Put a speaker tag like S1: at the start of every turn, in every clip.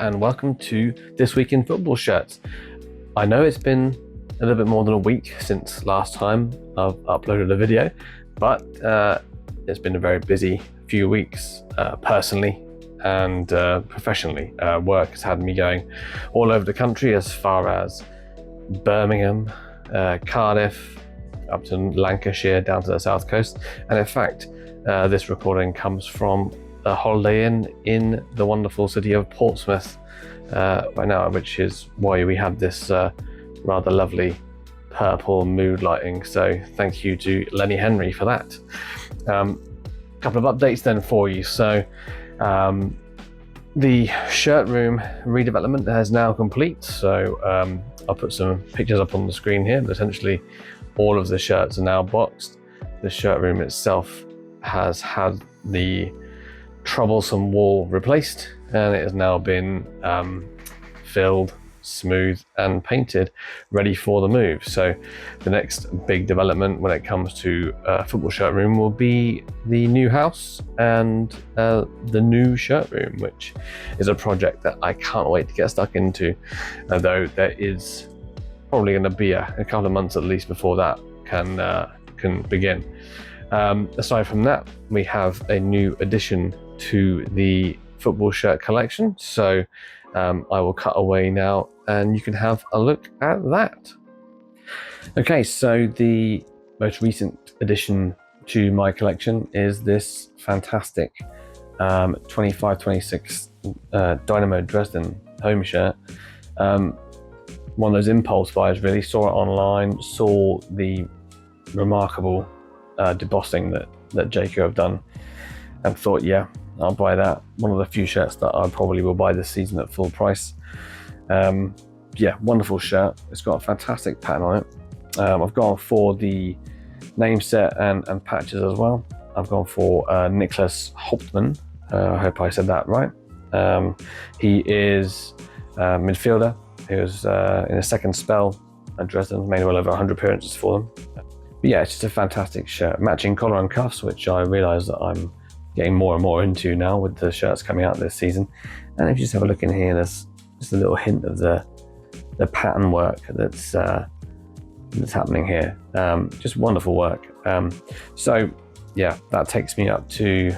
S1: and welcome to This Week in Football Shirts. I know it's been a little bit more than a week since last time I've uploaded a video, but it's been a very busy few weeks personally and professionally. Work has had me going all over the country, as far as Birmingham, Cardiff, up to Lancashire, down to the south coast. And in fact, this recording comes from a holiday inn in the wonderful city of Portsmouth right now, which is why we had this rather lovely purple mood lighting. So thank you to Lenny Henry for that. Couple of updates then for you. So the shirt room redevelopment is now complete. So I'll put some pictures up on the screen here, but essentially all of the shirts are now boxed. The shirt room itself has had the troublesome wall replaced, and it has now been filled, smoothed and painted, ready for the move. So the next big development when it comes to football shirt room will be the new house and the new shirt room, which is a project that I can't wait to get stuck into, though there is probably going to be a couple of months at least before that can begin. Aside from that, we have a new addition to the football shirt collection, so I will cut away now and you can have a look at that. Okay, so the most recent addition to my collection is this fantastic 25-26 Dynamo Dresden home shirt. One of those impulse buys, really. Saw it online, saw the remarkable debossing that Jayco have done, and thought, yeah, I'll buy that. One of the few shirts that I probably will buy this season at full price. Yeah, wonderful shirt. It's got a fantastic pattern on it. I've gone for the name set and patches as well. I've gone for Nicholas Hauptmann. I hope I said that right. He is a midfielder. He was in a second spell at Dresden, made well over 100 appearances for them. But yeah, it's just a fantastic shirt. Matching collar and cuffs, which I realise that I'm getting more and more into now with the shirts coming out this season. And if you just have a look in here, there's just a little hint of the pattern work that's happening here. Just wonderful work. So yeah, that takes me up to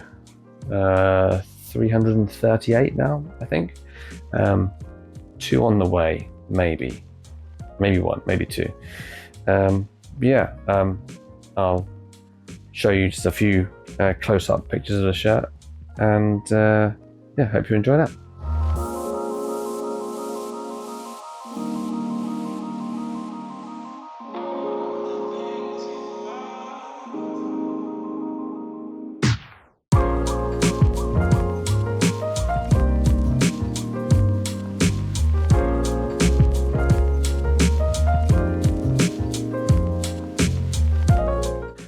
S1: 338 now, I think. 2 on the way, maybe one, maybe 2. Yeah, I'll show you just a few close-up pictures of the shirt, and yeah, hope you enjoy that.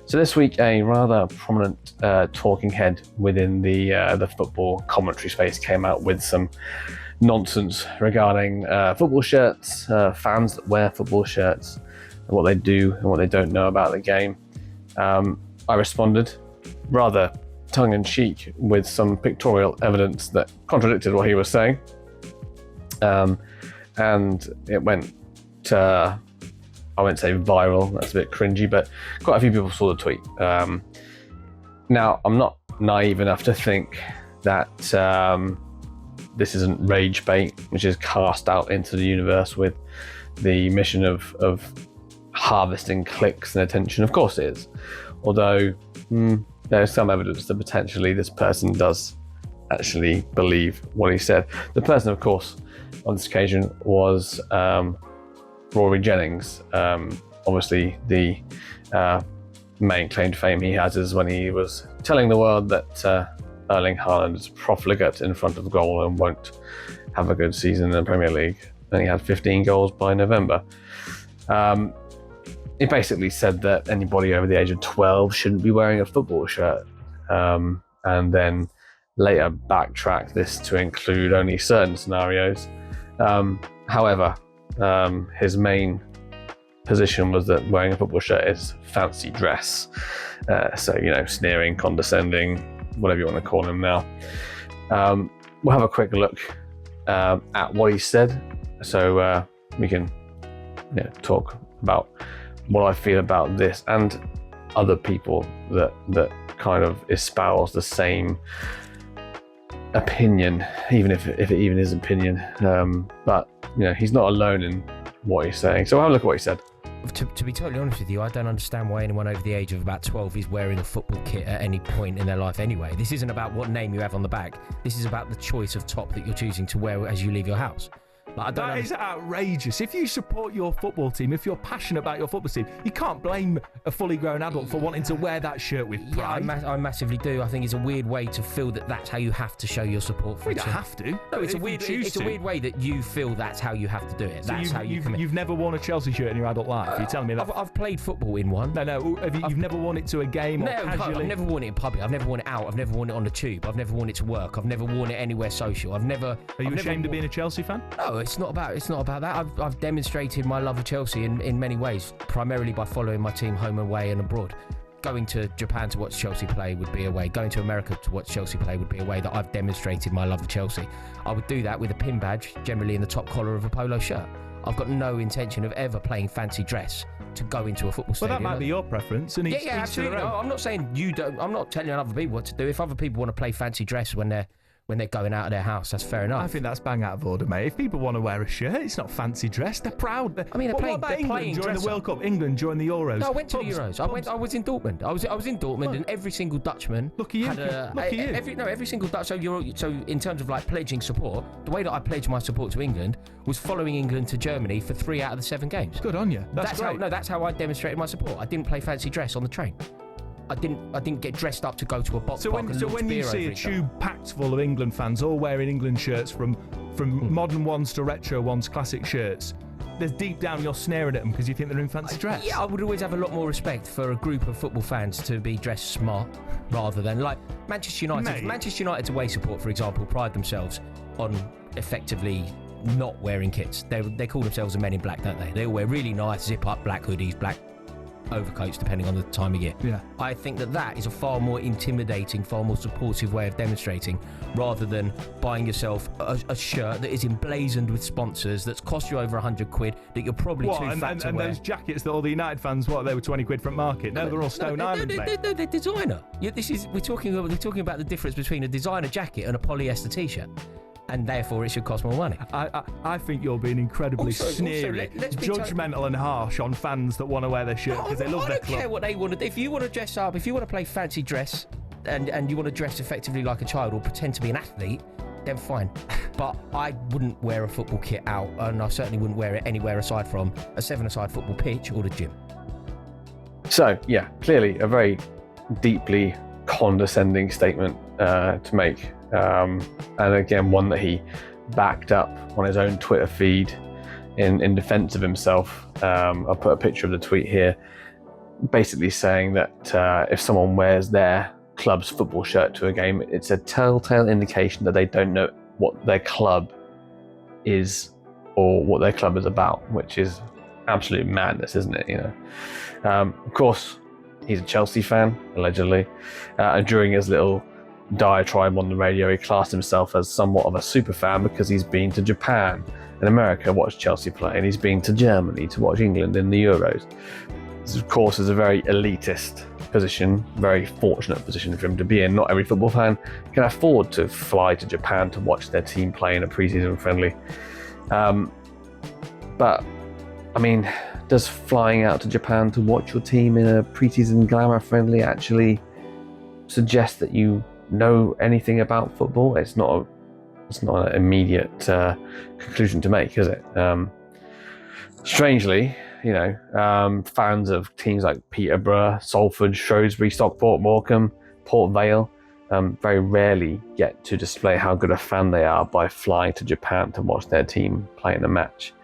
S1: So this week, a rather prominent talking head within the football commentary space came out with some nonsense regarding football shirts, fans that wear football shirts, and what they do and what they don't know about the game. I responded rather tongue-in-cheek with some pictorial evidence that contradicted what he was saying, and it went to, I won't say viral, that's a bit cringy, but quite a few people saw the tweet. Now, I'm not naive enough to think that this isn't rage bait, which is cast out into the universe with the mission of harvesting clicks and attention. Of course it is. Although there's some evidence that potentially this person does actually believe what he said. The person, of course, on this occasion was Rory Jennings. Obviously the main claim to fame he has is when he was telling the world that Erling Haaland is profligate in front of goal and won't have a good season in the Premier League. And he had 15 goals by November. He basically said that anybody over the age of 12 shouldn't be wearing a football shirt, and then later backtracked this to include only certain scenarios. However, his main position was that wearing a football shirt is fancy dress. So, you know, sneering, condescending, whatever you want to call him now. We'll have a quick look at what he said, so we can talk about what I feel about this and other people that kind of espouse the same opinion, even if it even is opinion. But he's not alone in what he's saying. So have a look at what he said.
S2: To be totally honest with you, I don't understand why anyone over the age of about 12 is wearing a football kit at any point in their life anyway. This isn't about what name you have on the back. This is about the choice of top that you're choosing to wear as you leave your house.
S3: That is outrageous. If you support your football team, if you're passionate about your football team, you can't blame a fully grown adult for wanting to wear that shirt with pride.
S2: Yeah, I massively do. I think it's a weird way to feel that that's how you have to show your support for
S3: it. You don't have to.
S2: No, it's a weird way that you feel that's how you have to do it. That's how
S3: you've never worn a Chelsea shirt in your adult life. You're telling me that?
S2: I've played football in one.
S3: No. You've never worn it to a game or casually?
S2: I've never worn it in public. I've never worn it out. I've never worn it on the tube. I've never worn it to work. I've never worn it anywhere social. Are
S3: you ashamed of being a Chelsea fan?
S2: No, it's not about that. I've demonstrated my love of Chelsea in many ways, primarily by following my team home and away and abroad. Going to Japan to watch Chelsea play would be a way. Going to America to watch Chelsea play would be a way that I've demonstrated my love of Chelsea. I would do that with a pin badge, generally in the top collar of a polo shirt. I've got no intention of ever playing fancy dress to go into a football stadium.
S3: Well, that might be your preference. And
S2: yeah, absolutely. No, I'm not saying you don't. I'm not telling other people what to do. If other people want to play fancy dress when they're going out of their house, that's fair enough.
S3: I think that's bang out of order, mate. If people want to wear a shirt, it's not fancy dress. They're proud.
S2: They're playing
S3: during the World Cup. England during the Euros.
S2: No, I went to the Euros. I was in Dortmund. I was in Dortmund, and every single Dutchman.
S3: Look at you.
S2: Every single Dutch. So in terms of like pledging support, the way that I pledged my support to England was following England to Germany for 3 out of the 7 games.
S3: Good on you. That's great.
S2: That's how I demonstrated my support. I didn't play fancy dress on the train. I didn't get dressed up to go to a box park and
S3: when you see a tube packed full of England fans all wearing England shirts from modern ones to retro ones, classic shirts, there's deep down you're snaring at them because you think they're in fancy dress.
S2: Yeah, I would always have a lot more respect for a group of football fans to be dressed smart rather than like Manchester United.
S3: Mate.
S2: Manchester United's away support, for example, pride themselves on effectively not wearing kits. They call themselves the Men in Black, don't they? They all wear really nice zip-up black hoodies, black overcoats, depending on the time of year.
S3: Yeah.
S2: I think that is a far more intimidating, far more supportive way of demonstrating, rather than buying yourself a shirt that is emblazoned with sponsors that's cost you over £100 that you're probably too fat to
S3: wear. And those jackets that all the United fans, they were 20 quid from market. No, they're all Stone Island, mate.
S2: They're designer. We're talking about the difference between a designer jacket and a polyester t-shirt. And therefore it should cost more money.
S3: I think you're being incredibly sneery, judgmental and harsh on fans that want to wear their shirt because they love their club.
S2: I don't care what they want to do. If you want to dress up, if you want to play fancy dress and you want to dress effectively like a child or pretend to be an athlete, then fine. But I wouldn't wear a football kit out, and I certainly wouldn't wear it anywhere aside from a 7-a-side football pitch or the gym.
S1: So, yeah, clearly a very deeply condescending statement to make. And again, one that he backed up on his own Twitter feed in defense of himself. I'll put a picture of the tweet here, basically saying that if someone wears their club's football shirt to a game, it's a telltale indication that they don't know what their club is or what their club is about, which is absolute madness, isn't it? Of course, he's a Chelsea fan, allegedly, and during his little diatribe on the radio, he classed himself as somewhat of a super fan because he's been to Japan and America to watch Chelsea play, and he's been to Germany to watch England in the Euros. This, of course, is a very elitist position, very fortunate position for him to be in. Not every football fan can afford to fly to Japan to watch their team play in a pre-season friendly. But, I mean, does flying out to Japan to watch your team in a pre-season glamour friendly actually suggest that you know anything about football? It's not an immediate conclusion to make, is it? Strangely, fans of teams like Peterborough, Salford, Shrewsbury, Stockport, Morecambe, Port Vale very rarely get to display how good a fan they are by flying to Japan to watch their team play in a match.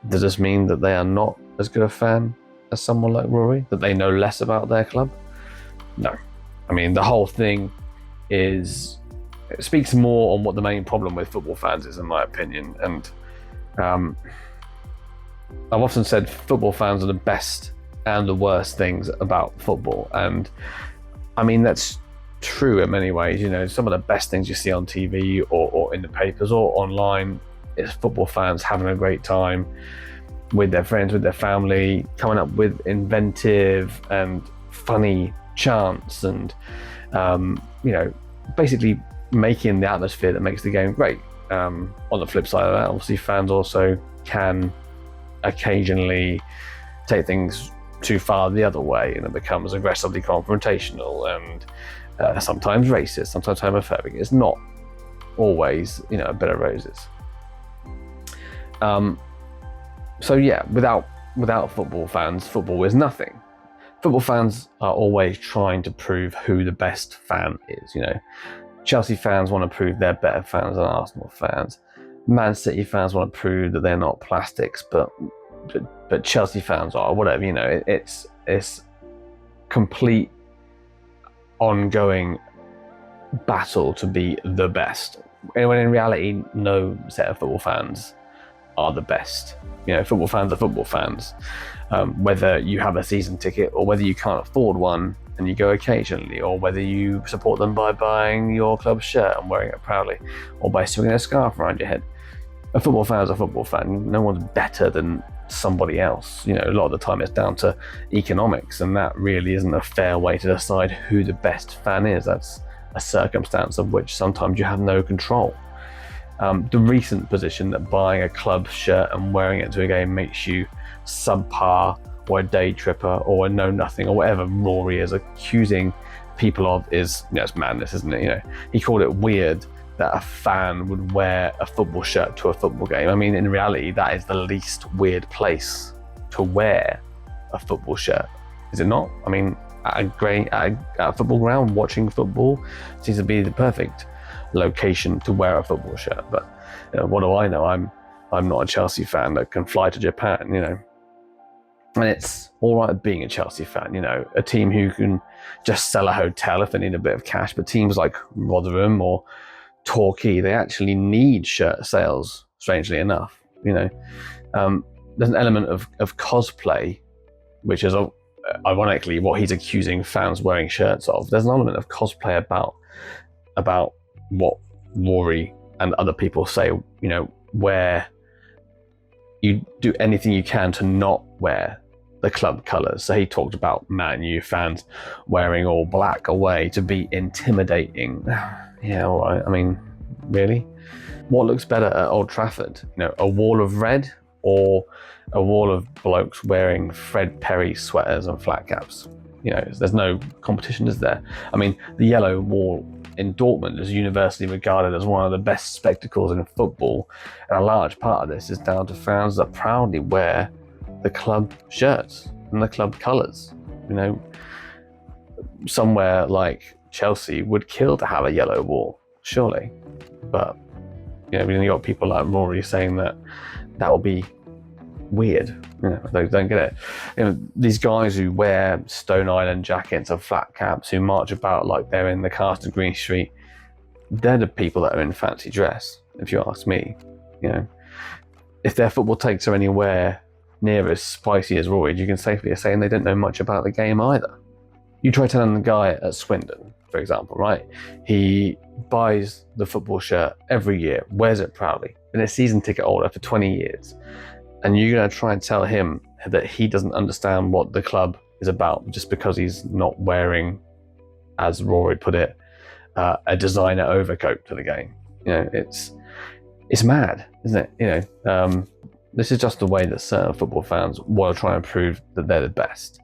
S1: Does this mean that they are not as good a fan as someone like Rory? That they know less about their club? No. I mean, the whole thing it speaks more on what the main problem with football fans is, in my opinion. And I've often said football fans are the best and the worst things about football. And I mean, that's true in many ways. You know, some of the best things you see on TV or in the papers or online is football fans having a great time with their friends, with their family, coming up with inventive and funny chants and, you know, basically making the atmosphere that makes the game great. On the flip side of that, obviously fans also can occasionally take things too far the other way, and it becomes aggressively confrontational and sometimes racist, sometimes homophobic. It's not always, you know, a bed of roses. So yeah, without football fans, football is nothing. Football fans are always trying to prove who the best fan is. You know, Chelsea fans want to prove they're better fans than Arsenal fans. Man City fans want to prove that they're not plastics, but Chelsea fans are, whatever. You know, it's complete ongoing battle to be the best. When in reality, no set of football fans are the best. You know, football fans are football fans. Whether you have a season ticket or whether you can't afford one and you go occasionally, or whether you support them by buying your club shirt and wearing it proudly, or by swinging a scarf around your head. A football fan is a football fan. No one's better than somebody else. You know, a lot of the time it's down to economics, and that really isn't a fair way to decide who the best fan is. That's a circumstance of which sometimes you have no control. The recent position that buying a club shirt and wearing it to a game makes you subpar or a day tripper or a know nothing or whatever Rory is accusing people of is, you know, it's madness, isn't it? You know, he called it weird that a fan would wear a football shirt to a football game. I mean, in reality, that is the least weird place to wear a football shirt, is it not? I mean, at a football ground, watching football seems to be the perfect location to wear a football shirt. But you know, what do I know? I'm not a Chelsea fan that can fly to Japan, you know. And it's all right being a Chelsea fan, you know, a team who can just sell a hotel if they need a bit of cash. But teams like Rotherham or Torquay, they actually need shirt sales, strangely enough. You know, there's an element of cosplay, which is ironically what he's accusing fans wearing shirts of. There's an element of cosplay about what Rory and other people say, you know, where you do anything you can to not wear the club colours. So he talked about Man U fans wearing all black away to be intimidating. Yeah, all right. I mean, really? What looks better at Old Trafford? You know, a wall of red or a wall of blokes wearing Fred Perry sweaters and flat caps? You know, there's no competition, is there? I mean, the yellow wall in Dortmund is universally regarded as one of the best spectacles in football, and a large part of this is down to fans that proudly wear the club shirts and the club colours. You know, somewhere like Chelsea would kill to have a yellow wall, surely, but you know, you got people like Rory saying that will be weird. You know, they don't get it. You know, these guys who wear Stone Island jackets and flat caps, who march about like they're in the cast of Green Street, they're the people that are in fancy dress, if you ask me. You know, if their football takes are anywhere near as spicy as Rory, you can safely say they don't know much about the game either. You try telling the guy at Swindon, for example, right? He buys the football shirt every year, wears it proudly, and a season ticket holder for 20 years. And you're going to try and tell him that he doesn't understand what the club is about just because he's not wearing, as Rory put it, a designer overcoat to the game. You know, it's mad, isn't it? You know, this is just the way that certain football fans want to try and prove that they're the best.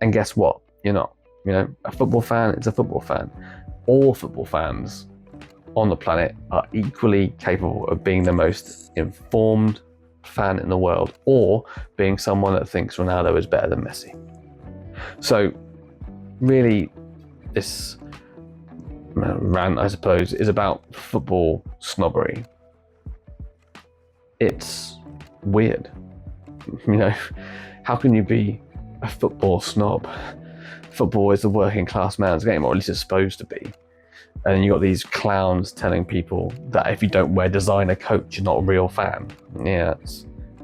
S1: And guess what? You're not. You know, a football fan is a football fan. All football fans on the planet are equally capable of being the most informed fan in the world, or being someone that thinks Ronaldo is better than Messi. So really, this rant, I suppose, is about football snobbery. It's weird. You know, how can you be a football snob? Football is the working class man's game, or at least it's supposed to be. And you got these clowns telling people that if you don't wear designer coats, you're not a real fan. Yeah,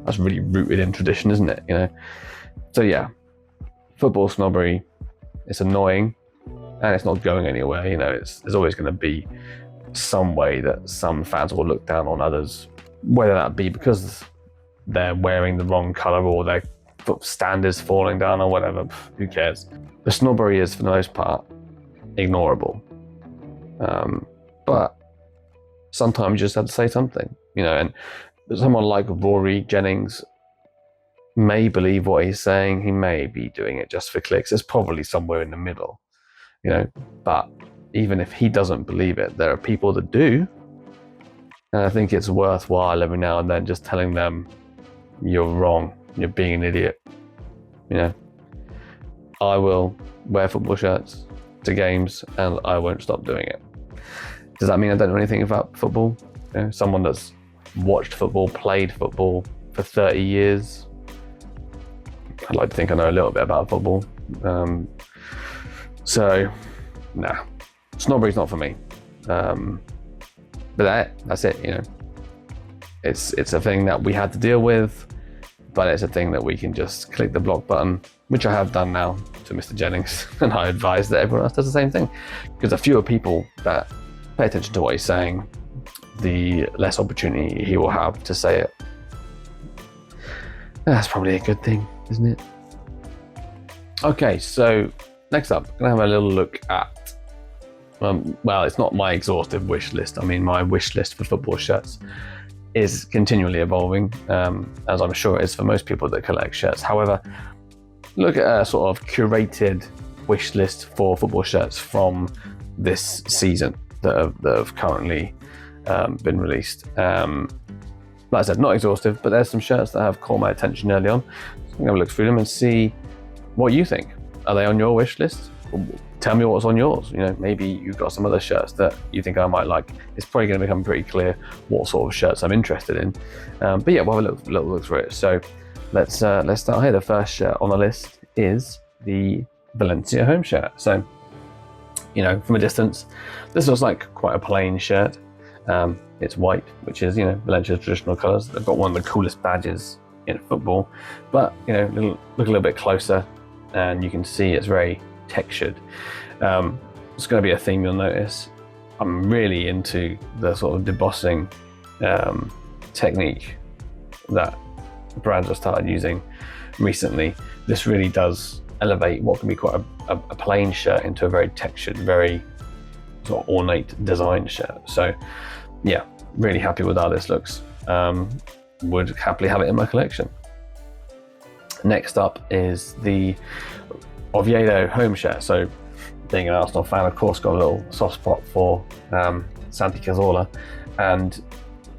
S1: that's really rooted in tradition, isn't it? You know. So yeah, football snobbery. It's annoying, and it's not going anywhere. You know, there's always going to be some way that some fans will look down on others, whether that be because they're wearing the wrong colour or their stand is falling down or whatever. Who cares? The snobbery is, for the most part, ignorable. But sometimes you just have to say something, you know, and someone like Rory Jennings may believe what he's saying. He may be doing it just for clicks. It's probably somewhere in the middle, you know, but even if he doesn't believe it, there are people that do. And I think it's worthwhile every now and then just telling them, you're wrong, you're being an idiot. You know, I will wear football shirts to games and I won't stop doing it. Does that mean I don't know anything about football? You know, someone that's watched football, played football for 30 years. I'd like to think I know a little bit about football. So, nah, snobbery's not for me. But that's it, you know. It's a thing that we had to deal with, but it's a thing that we can just click the block button, which I have done now to Mr. Jennings, and I advise that everyone else does the same thing. Because the fewer people that pay attention to what he's saying, the less opportunity he will have to say it. That's probably a good thing, isn't it? Okay, so next up, I'm gonna have a little look at, well, it's not my exhaustive wish list. I mean, my wish list for football shirts is continually evolving, as I'm sure it is for most people that collect shirts. However, look at a sort of curated wish list for football shirts from this season that have currently been released. Like I said, not exhaustive, but there's some shirts that have caught my attention early on. So I'm going to look through them and see what you think. Are they on your wish list? Tell me what's on yours. You know, maybe you've got some other shirts that you think I might like. It's probably going to become pretty clear what sort of shirts I'm interested in. But yeah, we'll have a little look through it. So let's start here. The first shirt on the list is the Valencia home shirt. So, you know, from a distance, this looks like quite a plain shirt. It's white, which is, you know, Valencia's traditional colours. They've got one of the coolest badges in football, but, you know, look a little bit closer and you can see it's very textured. It's going to be a theme you'll notice. I'm really into the sort of debossing technique that brands have started using recently. This really does elevate what can be quite a plain shirt into a very textured, very sort of ornate design shirt. So yeah, really happy with how this looks. Would happily have it in my collection. Next up is the Oviedo home shirt. So being an Arsenal fan, of course, got a little soft spot for Santi Cazorla, and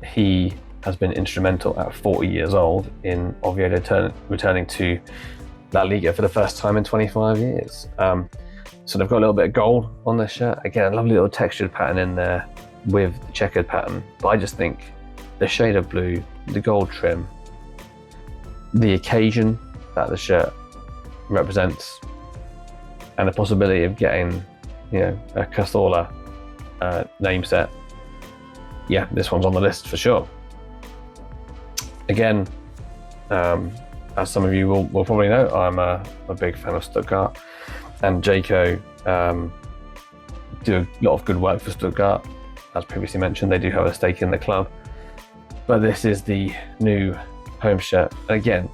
S1: he has been instrumental at 40 years old in Oviedo returning to La Liga for the first time in 25 years. So they've got a little bit of gold on this shirt. Again, a lovely little textured pattern in there with the checkered pattern. But I just think the shade of blue, the gold trim, the occasion that the shirt represents, and the possibility of getting, you know, a Cazorla name set. Yeah, this one's on the list for sure. Again, as some of you will probably know, I'm a big fan of Stuttgart, and Jayco do a lot of good work for Stuttgart. As previously mentioned, they do have a stake in the club, but this is the new home shirt. And again,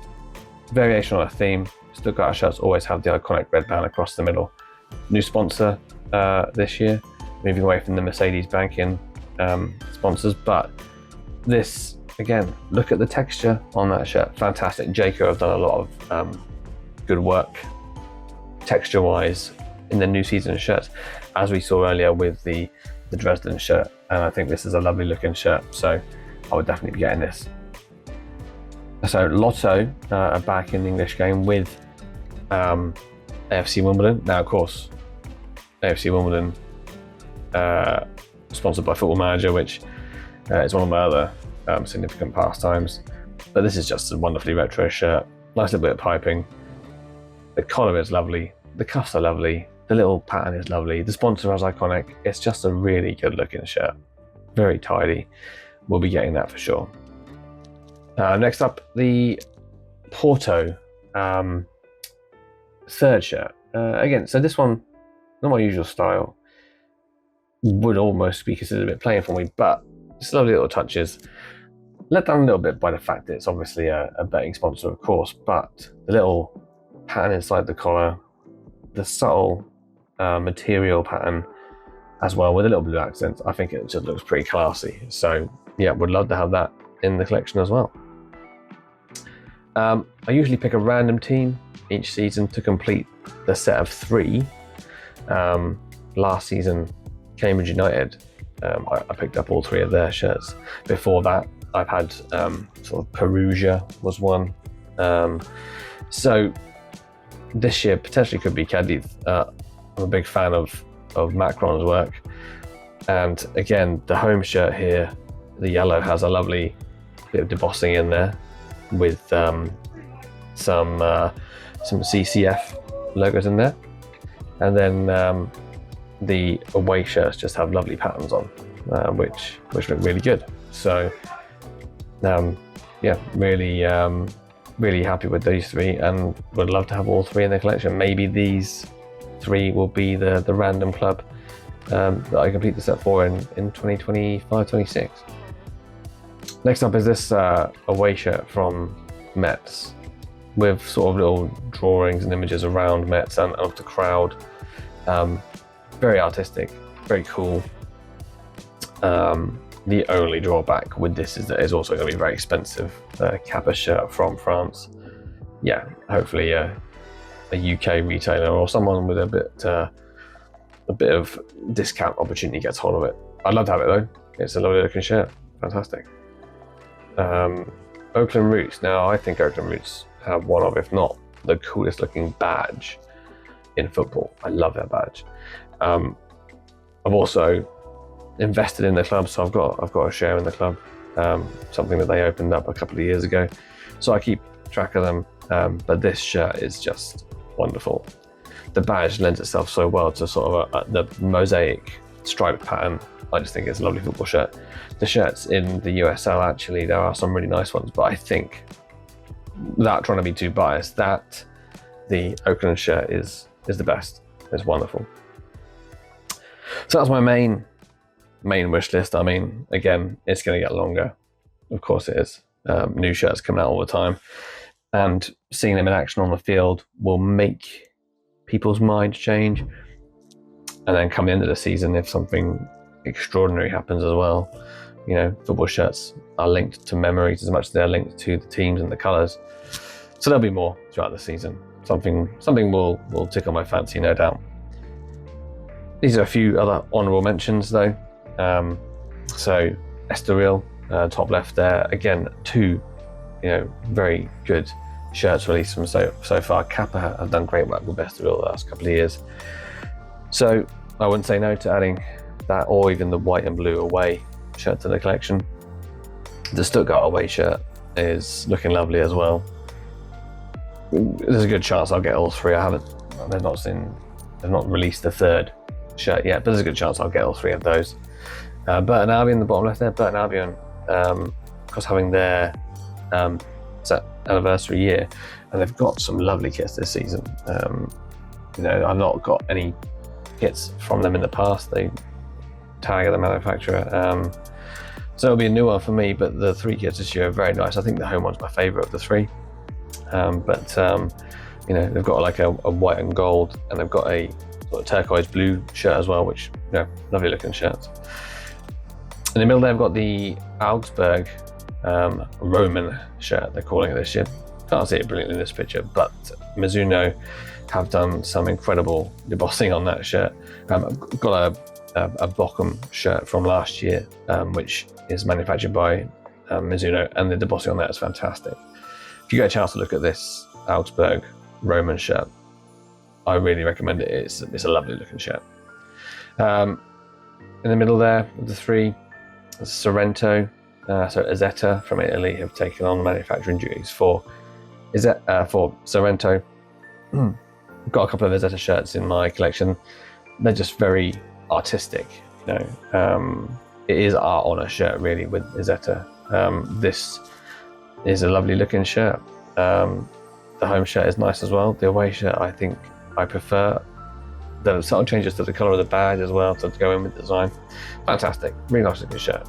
S1: variation on a theme. Stuttgart shirts always have the iconic red band across the middle. New sponsor this year, moving away from the Mercedes banking sponsors, but this, again, look at the texture on that shirt. Fantastic. Jayco have done a lot of good work texture-wise in the new season shirts, as we saw earlier with the Dresden shirt, and I think this is a lovely looking shirt, so I would definitely be getting this. So Lotto are back in the English game with AFC Wimbledon. Now, of course, AFC Wimbledon sponsored by Football Manager, which is one of my other significant pastimes. But this is just a wonderfully retro shirt. Nice little bit of piping. The collar is lovely. The cuffs are lovely. The little pattern is lovely. The sponsor is iconic. It's just a really good looking shirt. Very tidy. We'll be getting that for sure. Next up, the Porto third shirt. Again, so this one not my usual style. Would almost be considered a bit plain for me, but just lovely little touches. Let down a little bit by the fact that it's obviously a betting sponsor, of course, but the little pattern inside the collar, the subtle material pattern as well with a little blue accent, I think it just looks pretty classy. So yeah, would love to have that in the collection as well. I usually pick a random team each season to complete the set of 3. Last season, Cambridge United, I picked up all 3 of their shirts. Before that, I've had sort of Perugia was one. So this year potentially could be Cadiz. I'm a big fan of Macron's work. And again, the home shirt here, the yellow, has a lovely bit of debossing in there with some CCF logos in there. And then the away shirts just have lovely patterns on, which look really good. So yeah, really happy with these 3 and would love to have all 3 in the collection. Maybe these 3 will be the random club that I complete the set for in 2025-26. Next up is this away shirt from Metz with sort of little drawings and images around Metz and of the crowd. Very artistic, very cool. The only drawback with this is that it's also going to be very expensive. Kappa shirt from France. Yeah, hopefully a UK retailer or someone with a bit of discount opportunity gets hold of it. I'd love to have it though. It's a lovely looking shirt. Fantastic. Oakland Roots. Now I think Oakland Roots have one of, if not the coolest looking badge in football. I love their badge. I've also invested in the club, so I've got a share in the club, something that they opened up a couple of years ago, so I keep track of them. But this shirt is just wonderful. The badge lends itself so well to sort of the mosaic stripe pattern. I just think it's a lovely football shirt. The shirts in the USL, actually, there are some really nice ones, but I think, without trying to be too biased, that the Oakland shirt is the best. It's wonderful. So that's my main wish list. I mean, again, it's going to get longer. Of course it is. New shirts coming out all the time. And seeing them in action on the field will make people's minds change. And then come the end of the season, if something extraordinary happens as well, you know, football shirts are linked to memories as much as they're linked to the teams and the colours. So there'll be more throughout the season. Something will tickle my fancy, no doubt. These are a few other honourable mentions though. So Estoril, top left there. Again, 2, very good shirts released from so far. Kappa have done great work with Estoril the last couple of years. So I wouldn't say no to adding that, or even the white and blue away shirt to the collection. The Stuttgart away shirt is looking lovely as well. There's a good chance I'll get all 3. They've not released the 3rd shirt yet, but there's a good chance I'll get all 3 of those. Burton Albion, the bottom left there, Burton Albion, because having their set anniversary year, and they've got some lovely kits this season. I've not got any kits from them in the past. They tag the manufacturer, so it'll be a new one for me, but the 3 kits this year are very nice. I think the home one's my favourite of the 3. They've got like a white and gold, and they've got a sort of turquoise blue shirt as well, which, lovely looking shirts. In the middle they've got the Augsburg Roman shirt, they're calling it this year. Can't see it brilliantly in this picture, but Mizuno have done some incredible debossing on that shirt. I've got a Bochum shirt from last year, which is manufactured by Mizuno, and the debossing on that is fantastic. If you get a chance to look at this Augsburg Roman shirt, I really recommend it. It's a lovely looking shirt. In the middle there, of the 3, Sorrento, so Izzeta from Italy have taken on manufacturing duties for Sorrento. I've got a couple of Izzeta shirts in my collection. They're just very artistic. It is art on a shirt really with Izzeta. This is a lovely looking shirt. The home shirt is nice as well. The away shirt I think I prefer. The subtle changes to the colour of the badge as well to go in with the design. Fantastic, really nice looking shirt.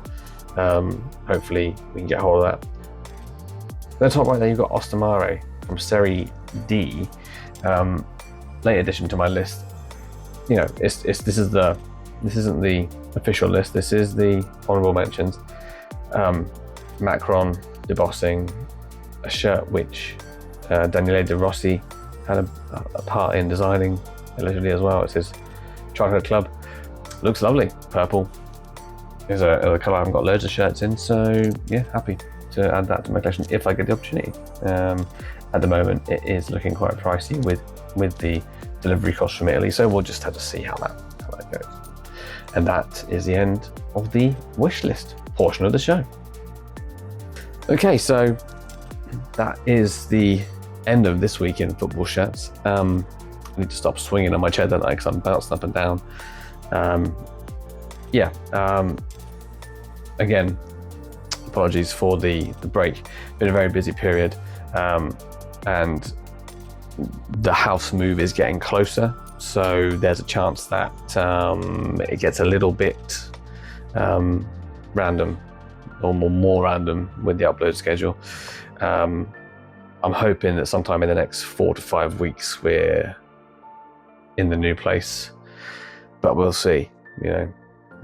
S1: Hopefully we can get hold of that. Then top right there, you've got Ostamare from Serie D. Late addition to my list. You know, this isn't the official list. This is the honourable mentions. Macron debossing, a shirt which Daniele De Rossi had a part in designing allegedly as well. It's his childhood club. Looks lovely. Purple is a colour I haven't got loads of shirts in, so yeah, happy to add that to my collection if I get the opportunity. At the moment, it is looking quite pricey with the delivery costs from Italy, so we'll just have to see how that goes. And that is the end of the wish list portion of the show. Okay, so that is the end of this week in football shirts. I need to stop swinging on my chair, don't I, because I'm bouncing up and down. Again, apologies for the break. Been a very busy period, and the house move is getting closer, so there's a chance that it gets a little bit random, or more random with the upload schedule. I'm hoping that sometime in the next 4 to 5 weeks we're in the new place, but we'll see. You know,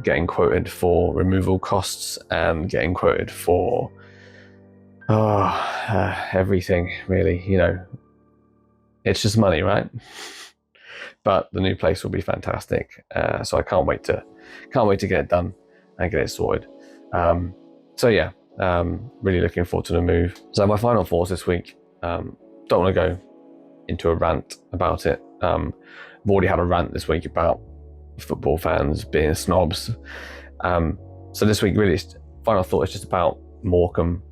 S1: getting quoted for removal costs and getting quoted for everything, really. You know, it's just money, right? But the new place will be fantastic, so I can't wait to get it done and get it sorted. Really looking forward to the move. So my final thoughts this week. Don't want to go into a rant about it. I've already had a rant this week about football fans being snobs. So this week, really, final thought is just about Morecambe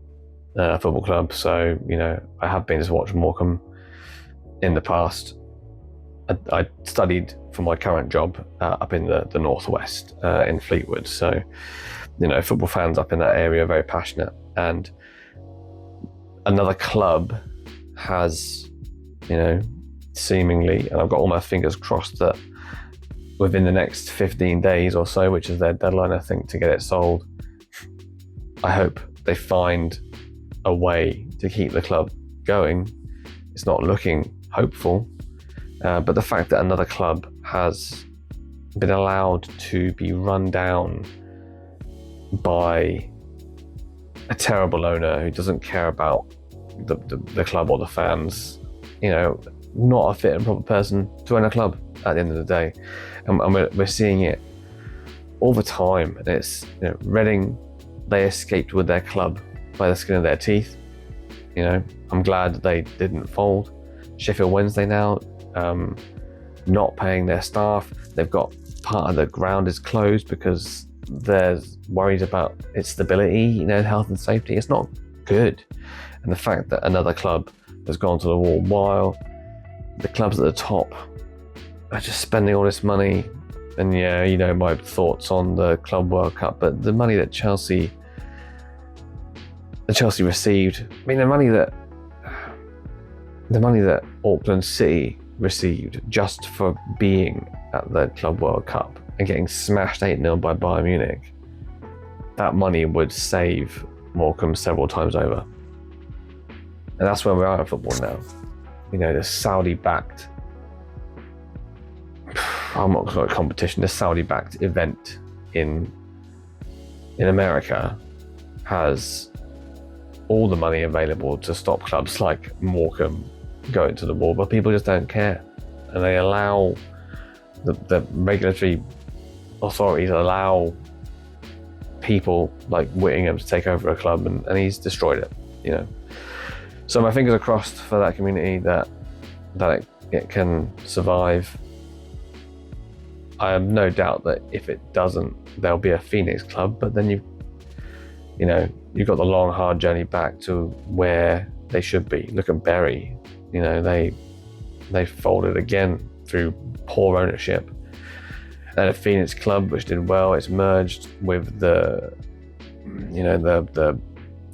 S1: Football Club. So, you know, I have been to watch Morecambe in the past. I studied for my current job up in the northwest in Fleetwood. So, you know, football fans up in that area are very passionate. And another club has, you know, seemingly, and I've got all my fingers crossed that within the next 15 days or so, which is their deadline, I think, to get it sold, I hope they find a way to keep the club going. It's not looking hopeful, but the fact that another club has been allowed to be run down by a terrible owner who doesn't care about the club or the fans, you know, not a fit and proper person to own a club at the end of the day. And we're seeing it all the time. And it's, you know, Reading, they escaped with their club by the skin of their teeth. You know, I'm glad they didn't fold. Sheffield Wednesday now, not paying their staff. They've got part of the ground is closed because they're worried about its stability, you know, health and safety. It's not good. And the fact that another club has gone to the wall while the clubs at the top are just spending all this money. And yeah, you know, my thoughts on the Club World Cup, but the money that Chelsea received, I mean, the money that Auckland City received just for being at the Club World Cup and getting smashed 8-0 by Bayern Munich, that money would save Morecambe several times over. And that's where we are in football now. You know, the Saudi-backed, I'm not going to competition, the Saudi-backed event in America has all the money available to stop clubs like Morecambe going to the wall, but people just don't care. And they allow, the regulatory authorities allow people like Whittingham to take over a club, and he's destroyed it, you know. So my fingers are crossed for that community that it can survive. I have no doubt that if it doesn't, there'll be a Phoenix club, but then you've got the long, hard journey back to where they should be. Look at Bury, you know, they folded again through poor ownership. And a Phoenix club which did well, it's merged with the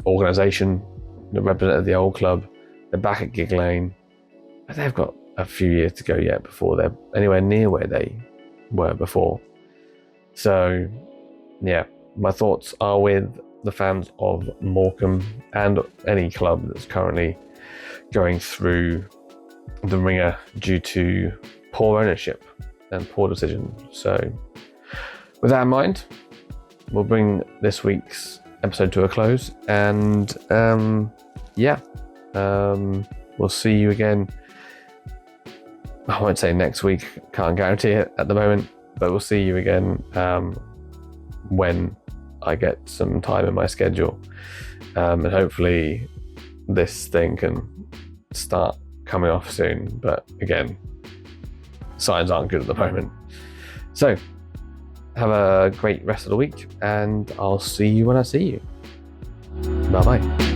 S1: organisation that represented the old club. They're back at Gig Lane. They've got a few years to go yet before they're anywhere near where they were before. So yeah, my thoughts are with the fans of Morecambe and any club that's currently going through the ringer due to poor ownership and poor decisions. So with that in mind, we'll bring this week's episode to a close, and we'll see you again. I won't say next week, can't guarantee it at the moment, but we'll see you again when I get some time in my schedule, and hopefully this thing can start coming off soon. But again, signs aren't good at the moment. So have a great rest of the week, and I'll see you when I see you. Bye bye.